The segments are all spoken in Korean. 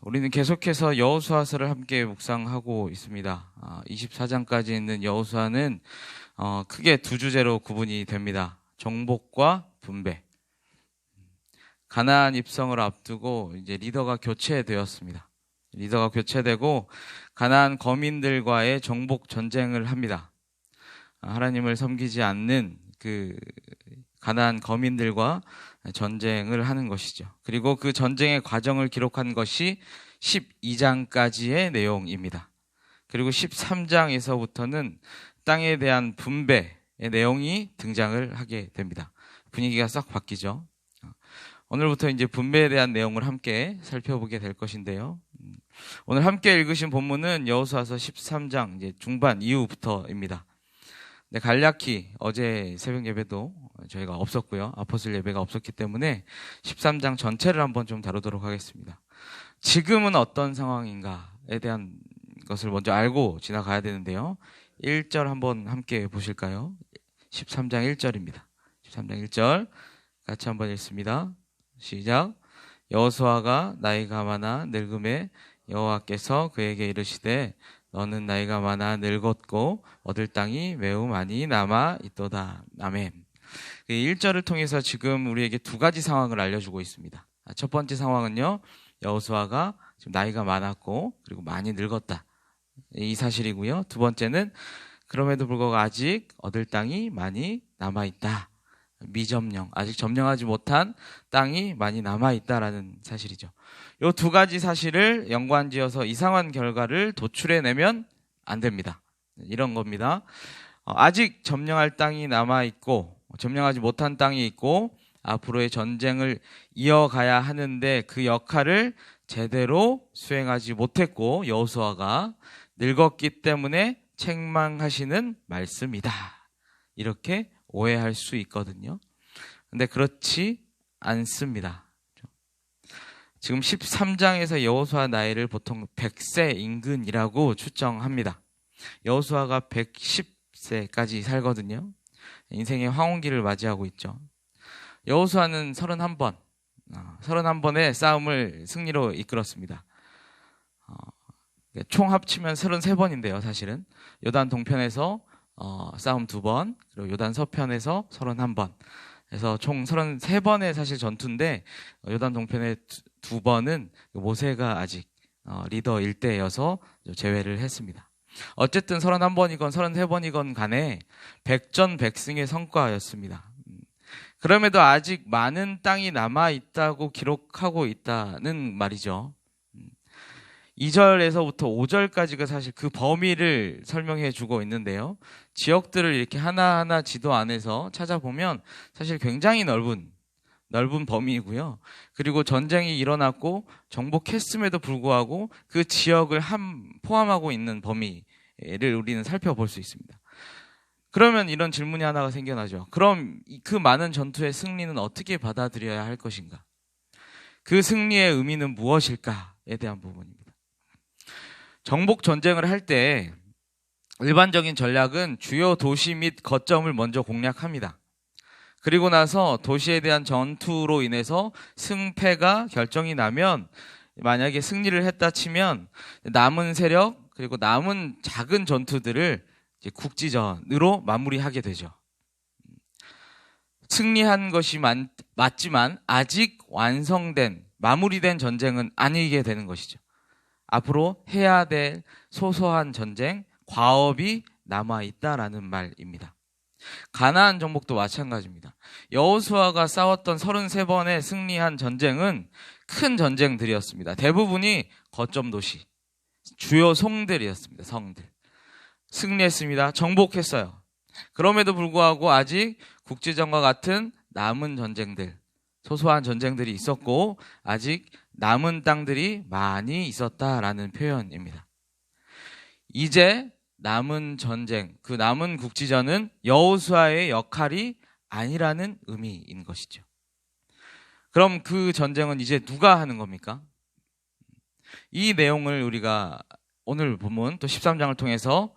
우리는 계속해서 여호수아서를 함께 묵상하고 있습니다. 24장까지 있는 여호수아는 크게 두 주제로 구분이 됩니다. 정복과 분배. 가나안 입성을 앞두고 이제 리더가 교체되었습니다. 리더가 교체되고 가나안 거민들과의 정복 전쟁을 합니다. 하나님을 섬기지 않는 그 가나안 거민들과 전쟁을 하는 것이죠. 그리고 그 전쟁의 과정을 기록한 것이 12장까지의 내용입니다. 그리고 13장에서부터는 땅에 대한 분배의 내용이 등장을 하게 됩니다. 분위기가 싹 바뀌죠. 오늘부터 이제 분배에 대한 내용을 함께 살펴보게 될 것인데요. 오늘 함께 읽으신 본문은 여호수아서 13장 이제 중반 이후부터입니다. 네, 간략히 어제 새벽 예배도 저희가 없었고요. 아포슬 예배가 없었기 때문에 13장 전체를 한번 좀 다루도록 하겠습니다. 지금은 어떤 상황인가에 대한 것을 먼저 알고 지나가야 되는데요. 1절 한번 함께 보실까요? 13장 1절입니다. 13장 1절 같이 한번 읽습니다. 시작. 여호수아가 나이가 많아 늙음에 여호와께서 그에게 이르시되 너는 나이가 많아 늙었고 얻을 땅이 매우 많이 남아 있도다. 아멘. 1절을 통해서 지금 우리에게 두 가지 상황을 알려주고 있습니다. 첫 번째 상황은요, 여호수아가 지금 나이가 많았고 그리고 많이 늙었다, 이 사실이고요. 두 번째는 그럼에도 불구하고 아직 얻을 땅이 많이 남아 있다. 미점령, 아직 점령하지 못한 땅이 많이 남아있다라는 사실이죠. 이 두 가지 사실을 연관지어서 이상한 결과를 도출해내면 안 됩니다. 이런 겁니다. 아직 점령할 땅이 남아있고 점령하지 못한 땅이 있고 앞으로의 전쟁을 이어가야 하는데 그 역할을 제대로 수행하지 못했고 여호수아가 늙었기 때문에 책망하시는 말씀이다. 이렇게 오해할 수 있거든요. 근데 그렇지 않습니다. 지금 13장에서 여호수아 나이를 보통 100세 인근이라고 추정합니다. 여호수아가 110세까지 살거든요. 인생의 황혼기를 맞이하고 있죠. 여호수아는 31번의 싸움을 승리로 이끌었습니다. 총 합치면 33번인데요, 사실은. 요단 동편에서 싸움 2번, 그리고 요단 서편에서 31번. 그래서 총 33번의 사실 전투인데, 요단 동편의 2번은 모세가 아직 리더일 때여서 제외를 했습니다. 어쨌든 31번이건 33번이건 간에 백전백승의 성과였습니다. 그럼에도 아직 많은 땅이 남아있다고 기록하고 있다는 말이죠. 2절에서부터 5절까지가 사실 그 범위를 설명해 주고 있는데요. 지역들을 이렇게 하나하나 지도 안에서 찾아보면 사실 굉장히 넓은 범위이고요. 그리고 전쟁이 일어났고 정복했음에도 불구하고 그 지역을 포함하고 있는 범위를 우리는 살펴볼 수 있습니다. 그러면 이런 질문이 하나가 생겨나죠. 그럼 그 많은 전투의 승리는 어떻게 받아들여야 할 것인가? 그 승리의 의미는 무엇일까에 대한 부분입니다. 정복 전쟁을 할 때 일반적인 전략은 주요 도시 및 거점을 먼저 공략합니다. 그리고 나서 도시에 대한 전투로 인해서 승패가 결정이 나면, 만약에 승리를 했다 치면 남은 세력 그리고 남은 작은 전투들을 이제 국지전으로 마무리하게 되죠. 승리한 것이 맞지만 아직 마무리된 전쟁은 아니게 되는 것이죠. 앞으로 해야 될 소소한 전쟁, 과업이 남아있다라는 말입니다. 가나안 정복도 마찬가지입니다. 여호수아가 싸웠던 33번의 승리한 전쟁은 큰 전쟁들이었습니다. 대부분이 거점 도시, 주요 성들이었습니다. 성들. 승리했습니다. 정복했어요. 그럼에도 불구하고 아직 국지전과 같은 남은 전쟁들, 소소한 전쟁들이 있었고 아직 남은 땅들이 많이 있었다라는 표현입니다. 이제 남은 전쟁, 그 남은 국지전은 여호수아의 역할이 아니라는 의미인 것이죠. 그럼 그 전쟁은 이제 누가 하는 겁니까? 이 내용을 우리가 오늘 본문 또 13장을 통해서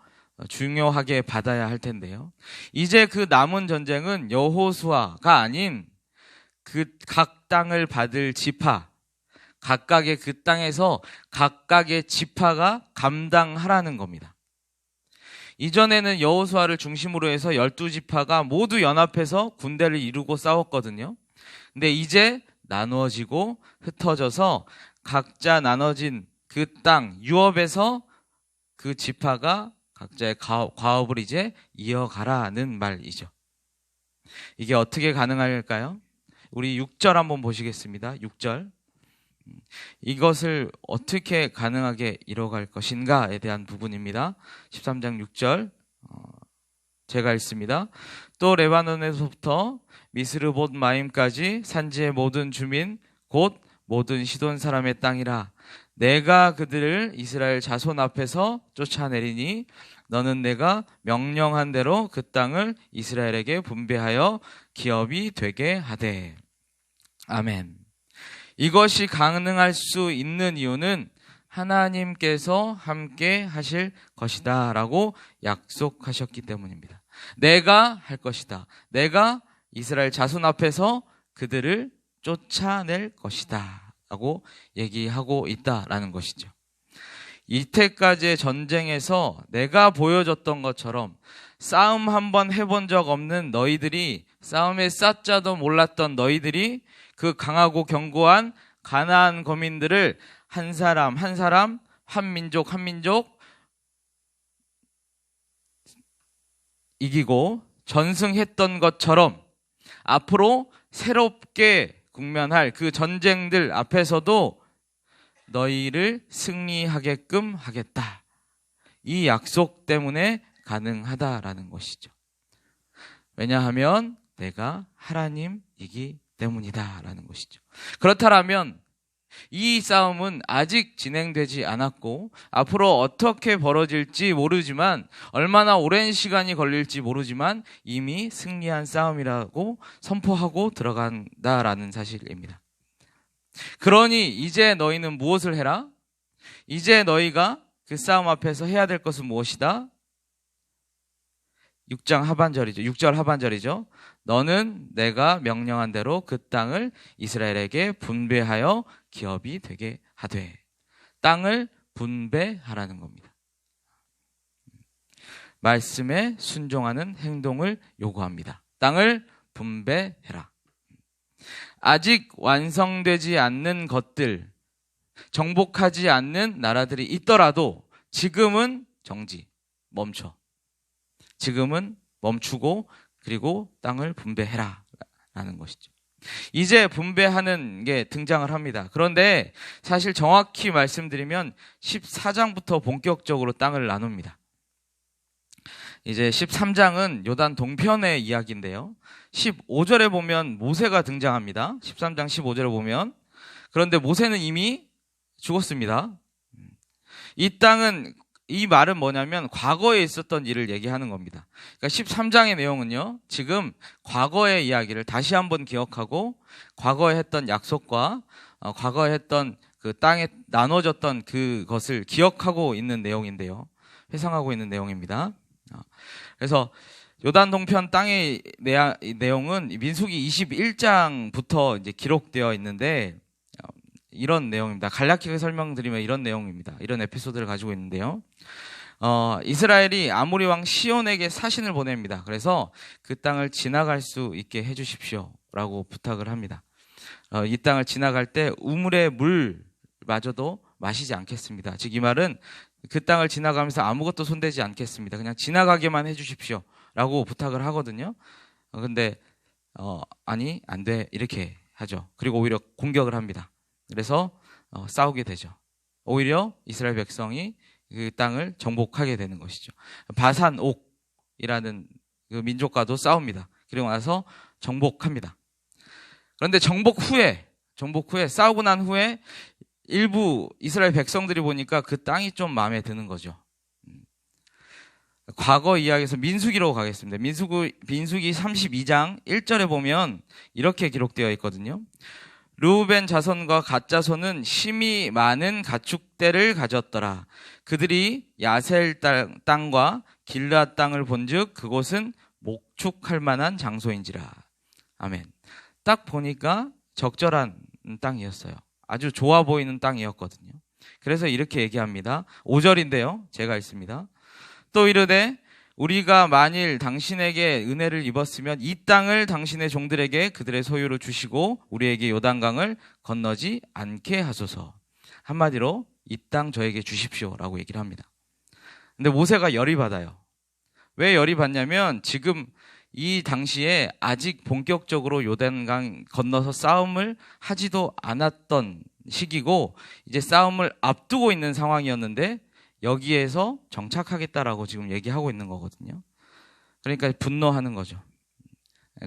중요하게 받아야 할 텐데요. 이제 그 남은 전쟁은 여호수아가 아닌 그 각 땅을 받을 지파, 각각의 그 땅에서 각각의 지파가 감당하라는 겁니다. 이전에는 여호수아를 중심으로 해서 12지파가 모두 연합해서 군대를 이루고 싸웠거든요. 근데 이제 나누어지고 흩어져서 각자 나눠진 그 땅 유업에서 그 지파가 각자의 과업을 이제 이어가라는 말이죠. 이게 어떻게 가능할까요? 우리 6절 한번 보시겠습니다. 6절. 이것을 어떻게 가능하게 이뤄갈 것인가에 대한 부분입니다. 13장 6절 제가 읽습니다. 또 레바논에서부터 미스르봇 마임까지 산지의 모든 주민 곧 모든 시돈 사람의 땅이라. 내가 그들을 이스라엘 자손 앞에서 쫓아내리니 너는 내가 명령한 대로 그 땅을 이스라엘에게 분배하여 기업이 되게 하되. 아멘. 이것이 가능할 수 있는 이유는 하나님께서 함께 하실 것이다 라고 약속하셨기 때문입니다. 내가 할 것이다. 내가 이스라엘 자손 앞에서 그들을 쫓아낼 것이다 라고 얘기하고 있다라는 것이죠. 이때까지의 전쟁에서 내가 보여줬던 것처럼 싸움 한번 해본 적 없는 너희들이, 싸움의 쌌자도 몰랐던 너희들이 그 강하고 견고한 가나안 거민들을 한 사람 한 사람, 한 민족 한 민족 이기고 전승했던 것처럼 앞으로 새롭게 국면할 그 전쟁들 앞에서도 너희를 승리하게끔 하겠다. 이 약속 때문에 가능하다라는 것이죠. 왜냐하면 내가 하나님이기 때문이다라는 것이죠. 그렇다면 이 싸움은 아직 진행되지 않았고 앞으로 어떻게 벌어질지 모르지만, 얼마나 오랜 시간이 걸릴지 모르지만 이미 승리한 싸움이라고 선포하고 들어간다라는 사실입니다. 그러니 이제 너희는 무엇을 해라? 이제 너희가 그 싸움 앞에서 해야 될 것은 무엇이다? 6장 하반절이죠. 6절 하반절이죠. 너는 내가 명령한 대로 그 땅을 이스라엘에게 분배하여 기업이 되게 하되. 땅을 분배하라는 겁니다. 말씀에 순종하는 행동을 요구합니다. 땅을 분배해라. 아직 완성되지 않는 것들, 정복하지 않는 나라들이 있더라도 지금은 정지, 멈춰. 지금은 멈추고 그리고 땅을 분배해라 라는 것이죠. 이제 분배하는 게 등장을 합니다. 그런데 사실 정확히 말씀드리면 14장부터 본격적으로 땅을 나눕니다. 이제 13장은 요단 동편의 이야기인데요. 15절에 보면 모세가 등장합니다. 13장 15절에 보면. 그런데 모세는 이미 죽었습니다. 이 땅은, 이 말은 뭐냐면 과거에 있었던 일을 얘기하는 겁니다. 그러니까 13장의 내용은요, 지금 과거의 이야기를 다시 한번 기억하고 과거에 했던 약속과 과거에 했던 그 땅에 나눠졌던 그것을 기억하고 있는 내용인데요. 회상하고 있는 내용입니다. 그래서 요단 동편 땅의 내용은 민수기 21장부터 이제 기록되어 있는데 이런 내용입니다. 간략하게 설명드리면 이런 내용입니다. 이런 에피소드를 가지고 있는데요. 이스라엘이 아모리 왕 시온에게 사신을 보냅니다. 그래서 그 땅을 지나갈 수 있게 해주십시오 라고 부탁을 합니다. 이 땅을 지나갈 때 우물의 물마저도 마시지 않겠습니다. 즉 이 말은 그 땅을 지나가면서 아무것도 손대지 않겠습니다. 그냥 지나가게만 해주십시오 라고 부탁을 하거든요. 근데 아니 안 돼 이렇게 하죠. 그리고 오히려 공격을 합니다. 그래서 싸우게 되죠. 오히려 이스라엘 백성이 그 땅을 정복하게 되는 것이죠. 바산옥이라는 그 민족과도 싸웁니다. 그리고 나서 정복합니다. 그런데 정복 후에 싸우고 난 후에 일부 이스라엘 백성들이 보니까 그 땅이 좀 마음에 드는 거죠. 과거 이야기에서 민수기로 가겠습니다. 민수기 32장 1절에 보면 이렇게 기록되어 있거든요. 르우벤 자손과 갓 자손은 심히 많은 가축대를 가졌더라. 그들이 야셀 땅과 길르앗 땅을 본즉 그곳은 목축할 만한 장소인지라. 아멘. 딱 보니까 적절한 땅이었어요. 아주 좋아 보이는 땅이었거든요. 그래서 이렇게 얘기합니다. 5절인데요. 제가 읽습니다. 또 이르되 우리가 만일 당신에게 은혜를 입었으면 이 땅을 당신의 종들에게 그들의 소유로 주시고 우리에게 요단강을 건너지 않게 하소서. 한마디로 이 땅 저에게 주십시오라고 얘기를 합니다. 근데 모세가 열이 받아요. 왜 열이 받냐면 지금 이 당시에 아직 본격적으로 요단강 건너서 싸움을 하지도 않았던 시기고 이제 싸움을 앞두고 있는 상황이었는데 여기에서 정착하겠다라고 지금 얘기하고 있는 거거든요. 그러니까 분노하는 거죠.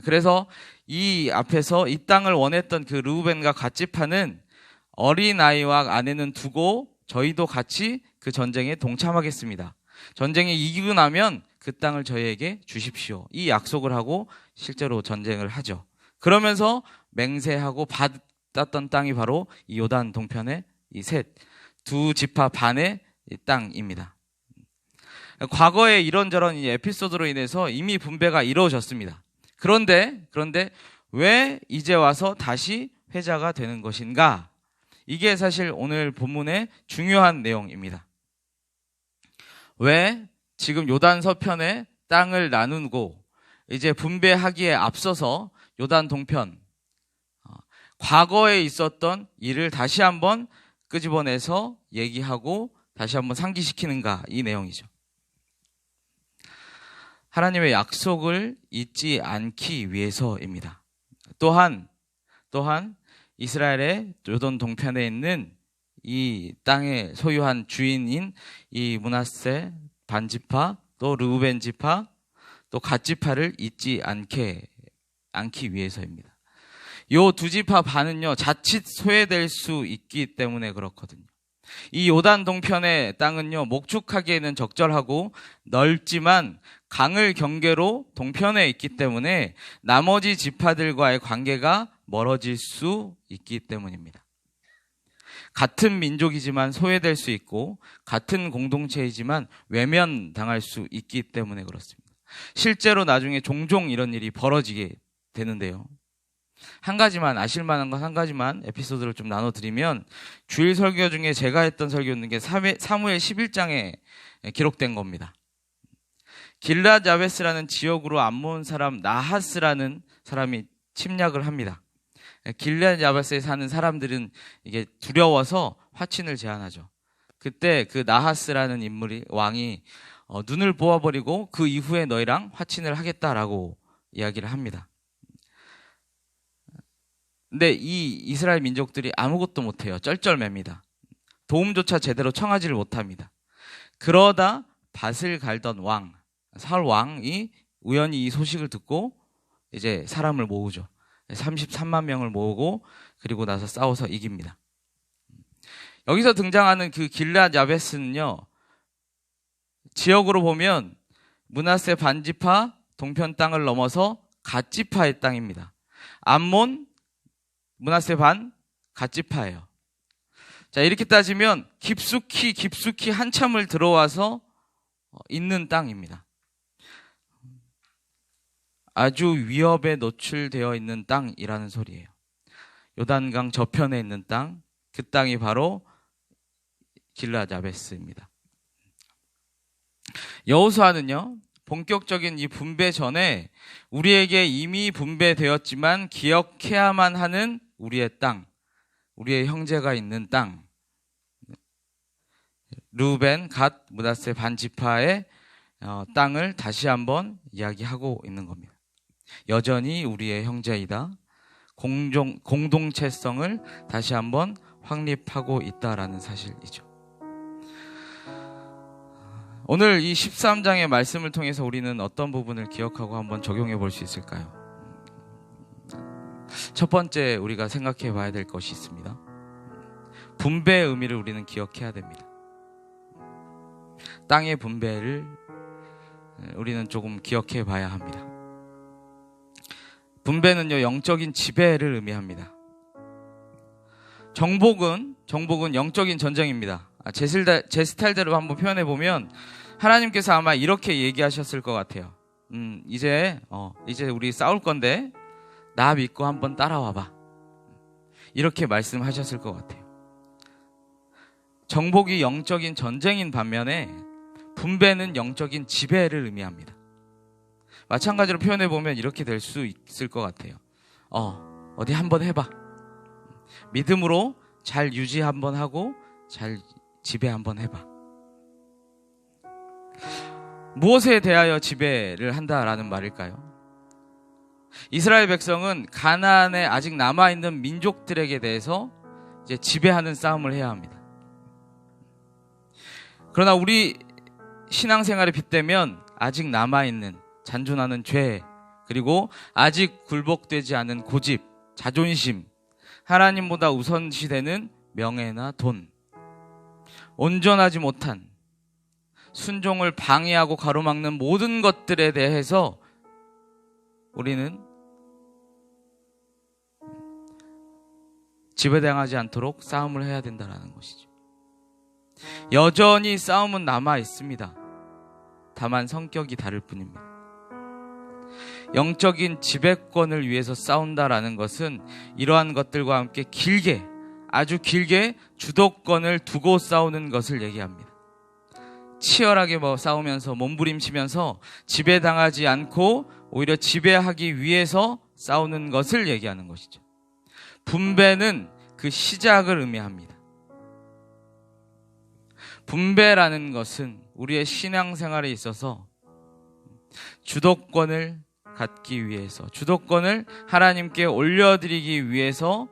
그래서 이 앞에서 이 땅을 원했던 그 르우벤과 갓지파는 어린아이와 아내는 두고 저희도 같이 그 전쟁에 동참하겠습니다. 전쟁에 이기고 나면 그 땅을 저희에게 주십시오. 이 약속을 하고 실제로 전쟁을 하죠. 그러면서 맹세하고 받았던 땅이 바로 이 요단 동편의 이 두 지파 반의 이 땅입니다. 과거에 이런저런 이 에피소드로 인해서 이미 분배가 이루어졌습니다. 그런데 왜 이제 와서 다시 회자가 되는 것인가? 이게 사실 오늘 본문의 중요한 내용입니다. 왜 지금 요단 서편에 땅을 나누고 이제 분배하기에 앞서서 요단 동편 과거에 있었던 일을 다시 한번 끄집어내서 얘기하고 다시 한번 상기시키는가, 이 내용이죠. 하나님의 약속을 잊지 않기 위해서입니다. 또한 이스라엘의 요단 동편에 있는 이 땅의 소유한 주인인 이 므낫세 반지파, 또 르우벤 지파, 또 갓지파를 잊지 않기 위해서입니다. 요 두 지파 반은요, 자칫 소외될 수 있기 때문에 그렇거든요. 이 요단 동편의 땅은요, 목축하기에는 적절하고 넓지만 강을 경계로 동편에 있기 때문에 나머지 지파들과의 관계가 멀어질 수 있기 때문입니다. 같은 민족이지만 소외될 수 있고 같은 공동체이지만 외면당할 수 있기 때문에 그렇습니다. 실제로 나중에 종종 이런 일이 벌어지게 되는데요. 한 가지만, 아실 만한 건 한 가지만 에피소드를 좀 나눠드리면, 주일 설교 중에 제가 했던 설교는 게 사무엘 11장에 기록된 겁니다. 길랏 야베스라는 지역으로 암몬 사람 나하스라는 사람이 침략을 합니다. 길랏 야베스에 사는 사람들은 이게 두려워서 화친을 제안하죠. 그때 그 나하스라는 인물이, 왕이 눈을 보아버리고 그 이후에 너희랑 화친을 하겠다라고 이야기를 합니다. 근데 이 이스라엘 민족들이 아무것도 못해요. 쩔쩔맵니다. 도움조차 제대로 청하지를 못합니다. 그러다 밭을 갈던 왕, 사울 왕이 우연히 이 소식을 듣고 이제 사람을 모으죠. 33만 명을 모으고 그리고 나서 싸워서 이깁니다. 여기서 등장하는 그 길랏 야베스는요, 지역으로 보면 므낫세 반지파 동편 땅을 넘어서 갓지파의 땅입니다. 암몬, 므낫세 반, 갓지파예요. 자, 이렇게 따지면 깊숙이 한참을 들어와서 있는 땅입니다. 아주 위협에 노출되어 있는 땅이라는 소리예요. 요단강 저편에 있는 땅, 그 땅이 바로 길랏 야베스입니다. 여호수아는요, 본격적인 이 분배 전에 우리에게 이미 분배되었지만 기억해야만 하는 우리의 땅, 우리의 형제가 있는 땅, 르우벤, 갓, 므낫세 반지파의 땅을 다시 한번 이야기하고 있는 겁니다. 여전히 우리의 형제이다. 공동체성을 다시 한번 확립하고 있다라는 사실이죠. 오늘 이 13장의 말씀을 통해서 우리는 어떤 부분을 기억하고 한번 적용해 볼 수 있을까요? 첫 번째 우리가 생각해 봐야 될 것이 있습니다. 분배의 의미를 우리는 기억해야 됩니다. 땅의 분배를 우리는 조금 기억해 봐야 합니다. 분배는요, 영적인 지배를 의미합니다. 정복은 영적인 전쟁입니다. 제 스타일대로 한번 표현해 보면 하나님께서 아마 이렇게 얘기하셨을 것 같아요. 이제 우리 싸울 건데 나 믿고 한번 따라와 봐. 이렇게 말씀하셨을 것 같아요. 정복이 영적인 전쟁인 반면에 분배는 영적인 지배를 의미합니다. 마찬가지로 표현해 보면 이렇게 될 수 있을 것 같아요. 어디 한번 해봐. 믿음으로 잘 유지 한번 하고 잘 지배 한번 해봐. 무엇에 대하여 지배를 한다라는 말일까요? 이스라엘 백성은 가나안에 아직 남아있는 민족들에게 대해서 이제 지배하는 싸움을 해야 합니다. 그러나 우리 신앙생활에 빗대면 아직 남아있는 잔존하는 죄, 그리고 아직 굴복되지 않은 고집, 자존심, 하나님보다 우선시되는 명예나 돈, 온전하지 못한 순종을 방해하고 가로막는 모든 것들에 대해서 우리는 지배당하지 않도록 싸움을 해야 된다는 것이죠. 여전히 싸움은 남아 있습니다. 다만 성격이 다를 뿐입니다. 영적인 지배권을 위해서 싸운다라는 것은 이러한 것들과 함께 길게, 아주 길게 주도권을 두고 싸우는 것을 얘기합니다. 치열하게 싸우면서 몸부림치면서 지배당하지 않고 오히려 지배하기 위해서 싸우는 것을 얘기하는 것이죠. 분배는 그 시작을 의미합니다. 분배라는 것은 우리의 신앙생활에 있어서 주도권을 갖기 위해서, 주도권을 하나님께 올려드리기 위해서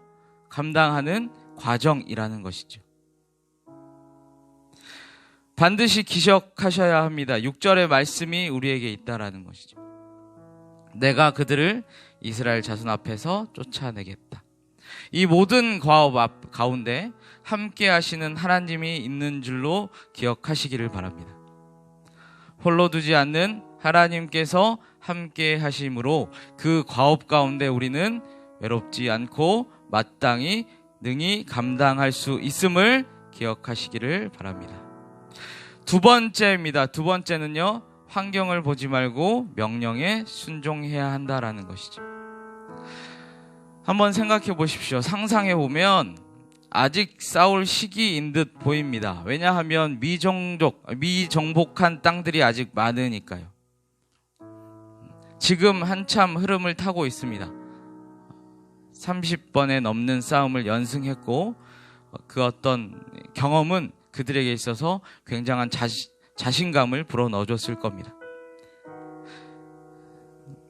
감당하는 과정이라는 것이죠. 반드시 기억하셔야 합니다. 6절의 말씀이 우리에게 있다라는 것이죠. 내가 그들을 이스라엘 자손 앞에서 쫓아내겠다. 이 모든 과업 가운데 함께 하시는 하나님이 있는 줄로 기억하시기를 바랍니다. 홀로 두지 않는 하나님께서 함께 하심으로 그 과업 가운데 우리는 외롭지 않고 마땅히 능히 감당할 수 있음을 기억하시기를 바랍니다. 두 번째입니다. 두 번째는요, 환경을 보지 말고 명령에 순종해야 한다라는 것이죠. 한번 생각해 보십시오. 상상해 보면 아직 싸울 시기인 듯 보입니다. 왜냐하면 미정복한 땅들이 아직 많으니까요. 지금 한참 흐름을 타고 있습니다. 30번에 넘는 싸움을 연승했고 그 어떤 경험은 그들에게 있어서 굉장한 자신감을 불어넣어줬을 겁니다.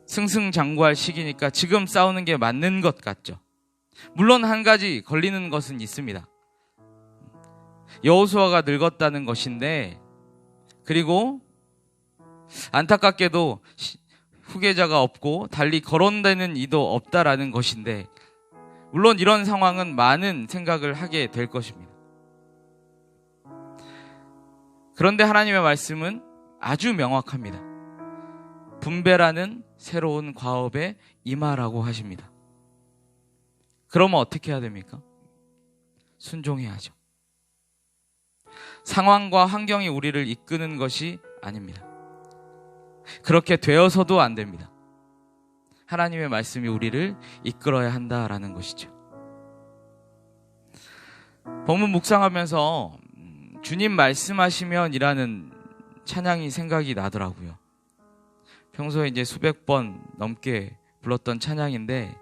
승승장구할 시기니까 지금 싸우는 게 맞는 것 같죠. 물론 한 가지 걸리는 것은 있습니다. 여호수아가 늙었다는 것인데, 그리고 안타깝게도 후계자가 없고 달리 거론되는 이도 없다라는 것인데, 물론 이런 상황은 많은 생각을 하게 될 것입니다. 그런데 하나님의 말씀은 아주 명확합니다. 분배라는 새로운 과업에 임하라고 하십니다. 그러면 어떻게 해야 됩니까? 순종해야죠. 상황과 환경이 우리를 이끄는 것이 아닙니다. 그렇게 되어서도 안 됩니다. 하나님의 말씀이 우리를 이끌어야 한다라는 것이죠. 본문 묵상하면서 주님 말씀하시면 이라는 찬양이 생각이 나더라고요. 평소에 이제 수백 번 넘게 불렀던 찬양인데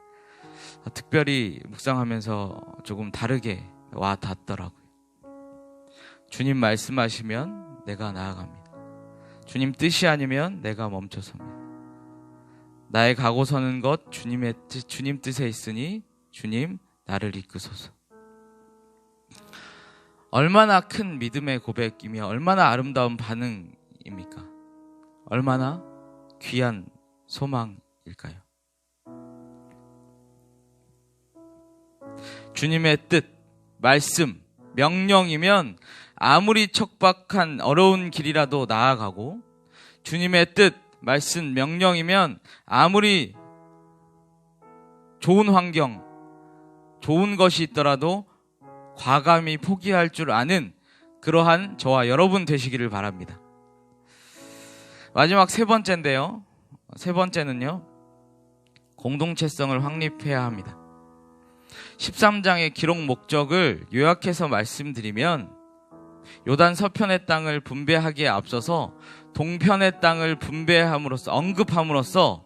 특별히 묵상하면서 조금 다르게 와 닿더라고요. 주님 말씀하시면 내가 나아갑니다. 주님 뜻이 아니면 내가 멈춰섭니다. 나의 가고 서는 것 주님 뜻에 있으니 주님 나를 이끄소서. 얼마나 큰 믿음의 고백이며 얼마나 아름다운 반응입니까? 얼마나 귀한 소망일까요? 주님의 뜻, 말씀, 명령이면 아무리 척박한 어려운 길이라도 나아가고, 주님의 뜻, 말씀, 명령이면 아무리 좋은 환경, 좋은 것이 있더라도 과감히 포기할 줄 아는 그러한 저와 여러분 되시기를 바랍니다. 마지막 세 번째인데요. 세 번째는요, 공동체성을 확립해야 합니다. 13장의 기록 목적을 요약해서 말씀드리면 요단 서편의 땅을 분배하기에 앞서서 동편의 땅을 분배함으로써 언급함으로써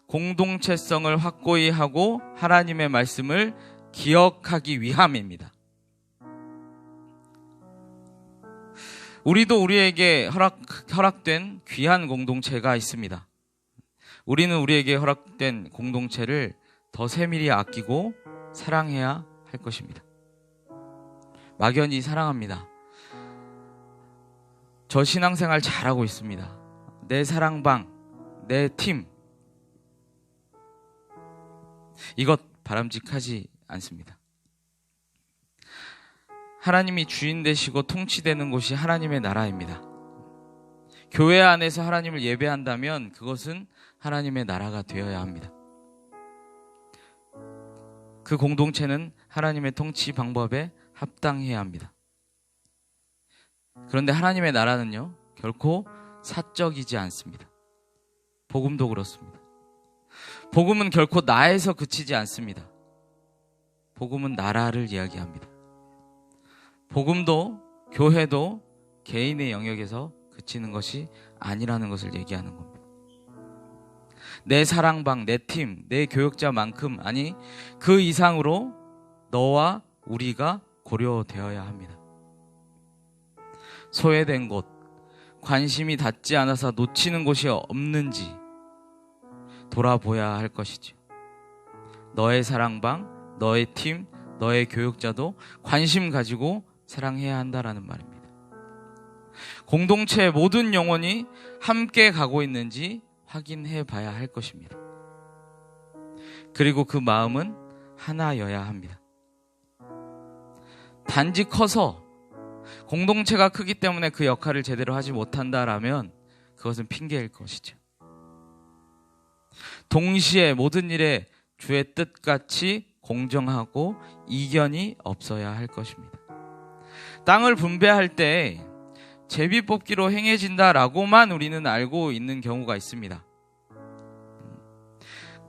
공동체성을 확고히 하고 하나님의 말씀을 기억하기 위함입니다. 우리도 우리에게 허락된 귀한 공동체가 있습니다. 우리는 우리에게 허락된 공동체를 더 세밀히 아끼고 사랑해야 할 것입니다. 막연히 사랑합니다. 저 신앙생활 잘하고 있습니다. 내 사랑방, 내 팀, 이것 바람직하지 않습니다. 하나님이 주인 되시고 통치되는 곳이 하나님의 나라입니다. 교회 안에서 하나님을 예배한다면 그것은 하나님의 나라가 되어야 합니다. 그 공동체는 하나님의 통치 방법에 합당해야 합니다. 그런데 하나님의 나라는요, 결코 사적이지 않습니다. 복음도 그렇습니다. 복음은 결코 나에서 그치지 않습니다. 복음은 나라를 이야기합니다. 복음도 교회도 개인의 영역에서 그치는 것이 아니라는 것을 얘기하는 겁니다. 내 사랑방, 내 팀, 내 교역자만큼, 아니 그 이상으로 너와 우리가 고려되어야 합니다. 소외된 곳, 관심이 닿지 않아서 놓치는 곳이 없는지 돌아보아야 할 것이죠. 너의 사랑방, 너의 팀, 너의 교역자도 관심 가지고 사랑해야 한다라는 말입니다. 공동체의 모든 영혼이 함께 가고 있는지 확인해 봐야 할 것입니다. 그리고 그 마음은 하나여야 합니다. 단지 커서 공동체가 크기 때문에 그 역할을 제대로 하지 못한다라면 그것은 핑계일 것이죠. 동시에 모든 일에 주의 뜻같이 공정하고 이견이 없어야 할 것입니다. 땅을 분배할 때 제비뽑기로 행해진다라고만 우리는 알고 있는 경우가 있습니다.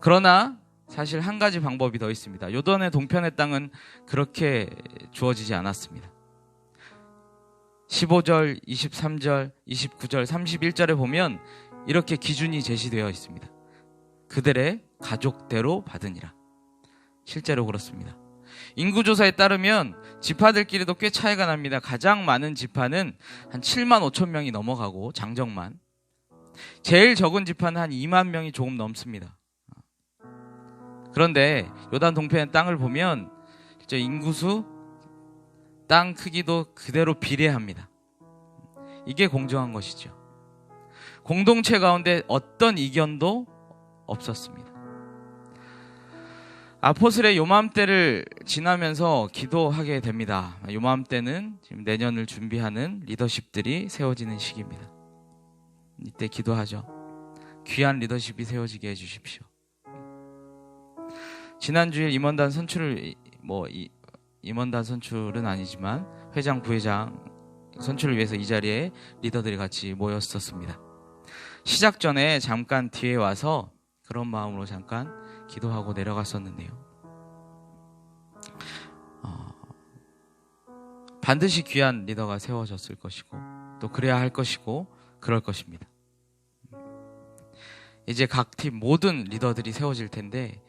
그러나 사실 한 가지 방법이 더 있습니다. 요단의 동편의 땅은 그렇게 주어지지 않았습니다. 15절, 23절, 29절, 31절에 보면 이렇게 기준이 제시되어 있습니다. 그들의 가족대로 받으니라. 실제로 그렇습니다. 인구조사에 따르면 지파들끼리도 꽤 차이가 납니다. 가장 많은 지파는 한 7만 5천 명이 넘어가고 장정만, 제일 적은 지파는 한 2만 명이 조금 넘습니다. 그런데 요단 동편의 땅을 보면 실제 인구수, 땅 크기도 그대로 비례합니다. 이게 공정한 것이죠. 공동체 가운데 어떤 이견도 없었습니다. 아포슬의 요맘때를 지나면서 기도하게 됩니다. 요맘때는 지금 내년을 준비하는 리더십들이 세워지는 시기입니다. 이때 기도하죠. 귀한 리더십이 세워지게 해주십시오. 지난주에 임원단 선출을 임원단 선출은 아니지만 회장, 부회장 선출을 위해서 이 자리에 리더들이 같이 모였었습니다. 시작 전에 잠깐 뒤에 와서 그런 마음으로 잠깐 기도하고 내려갔었는데요. 반드시 귀한 리더가 세워졌을 것이고 또 그래야 할 것이고 그럴 것입니다. 이제 각 팀 모든 리더들이 세워질 텐데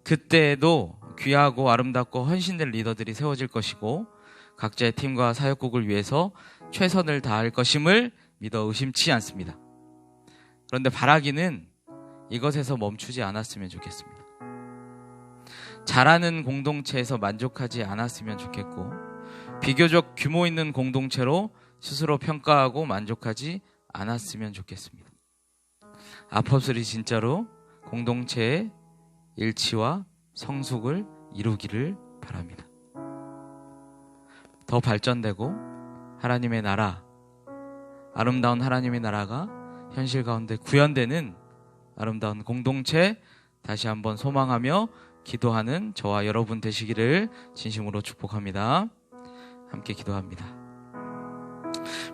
그때에도 귀하고 아름답고 헌신된 리더들이 세워질 것이고 각자의 팀과 사역국을 위해서 최선을 다할 것임을 믿어 의심치 않습니다. 그런데 바라기는 이것에서 멈추지 않았으면 좋겠습니다. 잘하는 공동체에서 만족하지 않았으면 좋겠고 비교적 규모 있는 공동체로 스스로 평가하고 만족하지 않았으면 좋겠습니다. 아포슬이 진짜로 공동체의 일치와 성숙을 이루기를 바랍니다. 더 발전되고 하나님의 나라, 아름다운 하나님의 나라가 현실 가운데 구현되는 아름다운 공동체 다시 한번 소망하며 기도하는 저와 여러분 되시기를 진심으로 축복합니다. 함께 기도합니다.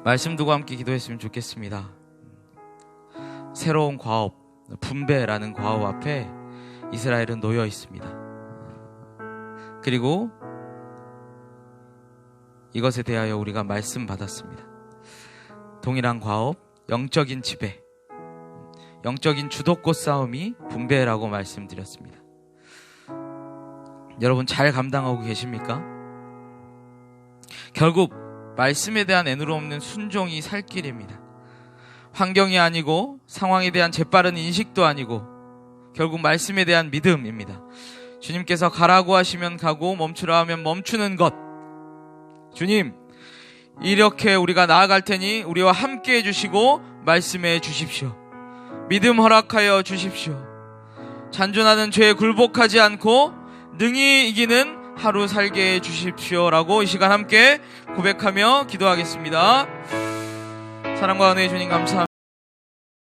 말씀 두고 함께 기도했으면 좋겠습니다. 새로운 과업, 분배라는 과업 앞에 이스라엘은 놓여 있습니다. 그리고 이것에 대하여 우리가 말씀 받았습니다. 동일한 과업, 영적인 지배, 영적인 주도권 싸움이 분배라고 말씀드렸습니다. 여러분 잘 감당하고 계십니까? 결국 말씀에 대한 애누로 없는 순종이 살 길입니다. 환경이 아니고 상황에 대한 재빠른 인식도 아니고 결국 말씀에 대한 믿음입니다. 주님께서 가라고 하시면 가고 멈추라 하면 멈추는 것. 주님, 이렇게 우리가 나아갈 테니 우리와 함께 해주시고 말씀해 주십시오. 믿음 허락하여 주십시오. 잔존하는 죄에 굴복하지 않고 능히 이기는 하루 살게 해주십시오라고 이 시간 함께 고백하며 기도하겠습니다. 사랑과 은혜의 주님 감사합니다.